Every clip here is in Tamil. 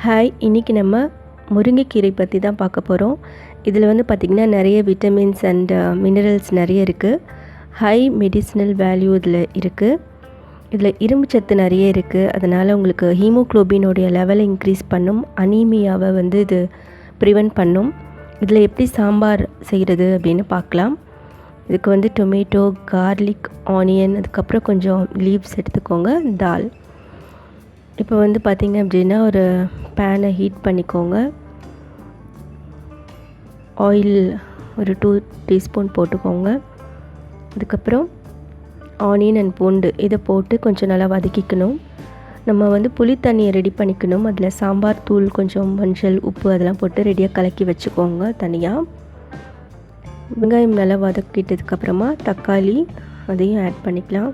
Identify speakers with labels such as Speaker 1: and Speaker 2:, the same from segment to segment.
Speaker 1: ஹாய், இன்றைக்கி நம்ம முருங்கைக்கீரை பற்றி தான் பார்க்க போகிறோம். இதில் வந்து பார்த்திங்கன்னா நிறைய விட்டமின்ஸ் அண்ட் மினரல்ஸ் நிறைய இருக்குது. ஹை மெடிசினல் வேல்யூ இதில் இருக்குது. இதில் இரும்பு சத்து நிறைய இருக்குது. அதனால் உங்களுக்கு ஹீமோக்ளோபினோடைய லெவலை இன்க்ரீஸ் பண்ணும். அனீமியாவை வந்து இது ப்ரிவென்ட் பண்ணும். இதில் எப்படி சாம்பார் செய்கிறது அப்படின்னு பார்க்கலாம். இதுக்கு வந்து டொமேட்டோ, கார்லிக், ஆனியன், அதுக்கப்புறம் கொஞ்சம் லீவ்ஸ் எடுத்துக்கோங்க, தால். இப்போ வந்து பார்த்திங்க அப்படின்னா ஒரு பேனை ஹீட் பண்ணிக்கோங்க. ஆயில் ஒரு 2 டீஸ்பூன் போட்டுக்கோங்க. அதுக்கப்புறம் ஆனியன் அண்ட் பூண்டு இதை போட்டு கொஞ்சம் நல்லா வதக்கிக்கணும். நம்ம வந்து புளி தண்ணியை ரெடி பண்ணிக்கணும். அதில் சாம்பார் தூள், கொஞ்சம் மஞ்சள், உப்பு அதெல்லாம் போட்டு ரெடியாக கலக்கி வச்சுக்கோங்க தனியாக. வெங்காயம் நல்லா வதக்கிட்டதுக்கப்புறமா தக்காளி அதையும் ஆட் பண்ணிக்கலாம்.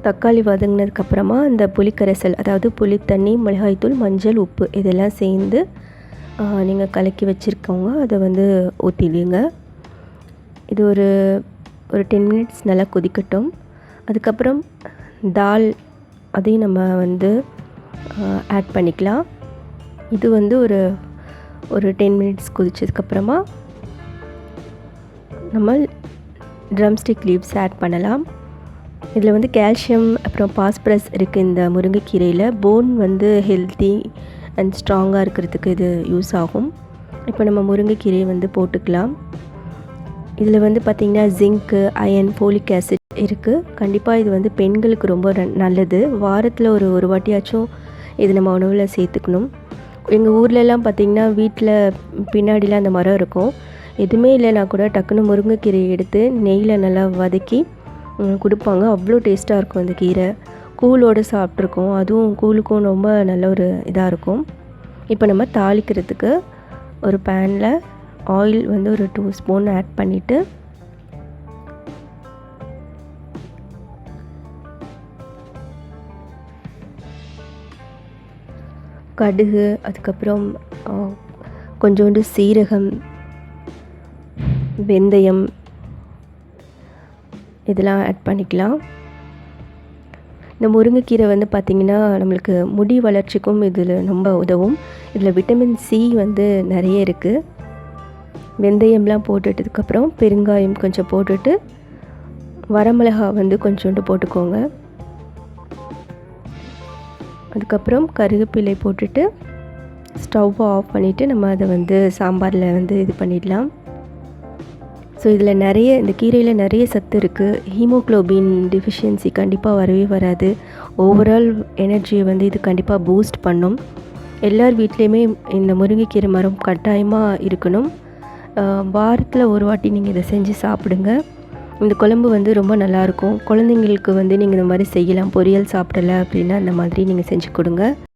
Speaker 1: தக்காளி வதங்கினதுக்கப்புறமா இந்த புளிக்கரைசல், அதாவது புளித்தண்ணி, மிளகாய்த்தூள், மஞ்சள், உப்பு இதெல்லாம் சேர்ந்து நீங்கள் கலக்கி வச்சுருக்கோங்க. அதை வந்து ஊற்றிடுங்க. இது ஒரு 10 மினிட்ஸ் நல்லா கொதிக்கட்டும். அதுக்கப்புறம் தால் அதையும் நம்ம வந்து ஆட் பண்ணிக்கலாம். இது வந்து ஒரு 10 மினிட்ஸ் கொதிச்சதுக்கப்புறமா நம்ம ட்ரம்ஸ்டிக் லீவ்ஸ் ஆட் பண்ணலாம். இதில் வந்து கால்சியம் அப்புறம் பாஸ்பரஸ் இருக்குது. இந்த முருங்கைக்கீரையில் போன் வந்து ஹெல்த்தி அண்ட் ஸ்ட்ராங்காக இருக்கிறதுக்கு இது யூஸ் ஆகும். இப்போ நம்ம முருங்கைக்கீரையை வந்து போட்டுக்கலாம். இதில் வந்து பார்த்திங்கன்னா ஜிங்க்கு, அயன், ஃபோலிக் ஆசிட் இருக்குது. கண்டிப்பாக இது வந்து பெண்களுக்கு ரொம்ப நல்லது. வாரத்தில் ஒரு வாட்டியாச்சும் இது நம்ம உணவில் சேர்த்துக்கணும். எங்கள் ஊர்லெலாம் பார்த்திங்கன்னா வீட்டில் பின்னாடிலாம் அந்த மரம் இருக்கும். எதுவுமே இல்லைனா கூட டக்குன்னு முருங்கைக்கீரையை எடுத்து நெய்யில் நல்லா வதக்கி கொடுப்பாங்க. அவ்வளோ டேஸ்ட்டாக இருக்கும் அந்த கீரை. கூழோடு சாப்பிட்ருக்கோம். அதுவும் கூழுக்கும் ரொம்ப நல்ல ஒரு இதாக இருக்கும். இப்போ நம்ம தாளிக்கிறதுக்கு ஒரு பேனில் ஆயில் வந்து ஒரு 2 ஸ்பூன் ஆட் பண்ணிவிட்டு கடுகு, அதுக்கப்புறம் கொஞ்சோண்டு சீரகம், வெந்தயம் இதெல்லாம் ஆட் பண்ணிக்கலாம். இந்த முருங்கைக்கீரை வந்து பார்த்திங்கன்னா நம்மளுக்கு முடி வளர்ச்சிக்கும் இதில் ரொம்ப உதவும். இதில் விட்டமின் சி வந்து நிறைய இருக்குது. வெந்தயம்லாம் போட்டுட்டதுக்கப்புறம் பெருங்காயம் கொஞ்சம் போட்டுட்டு வரமிளகா வந்து கொஞ்சோண்டு போட்டுக்கோங்க. அதுக்கப்புறம் கருவேப்பிலை போட்டுட்டு ஸ்டவ்வை ஆஃப் பண்ணிவிட்டு நம்ம அதை வந்து சாம்பாரில் வந்து இது பண்ணிடலாம். ஸோ இதில் இந்த கீரையில் நிறைய சத்து இருக்குது. ஹீமோக்ளோபின் டெஃபிஷியன்சி கண்டிப்பாக வரவே வராது. ஓவரால் எனர்ஜியை வந்து இது கண்டிப்பாக பூஸ்ட் பண்ணும். எல்லார் வீட்லேயுமே இந்த முருங்கைக்கீரை மரம் கட்டாயமாக இருக்கணும். வாரத்தில் ஒரு வாட்டி நீங்கள் இதை செஞ்சு சாப்பிடுங்க. இந்த குழம்பு வந்து ரொம்ப நல்லாயிருக்கும். குழந்தைங்களுக்கு வந்து நீங்கள் இந்த மாதிரி செய்யலாம். பொரியல் சாப்பிடலை அப்படின்னா அந்த மாதிரி நீங்கள் செஞ்சு கொடுங்க.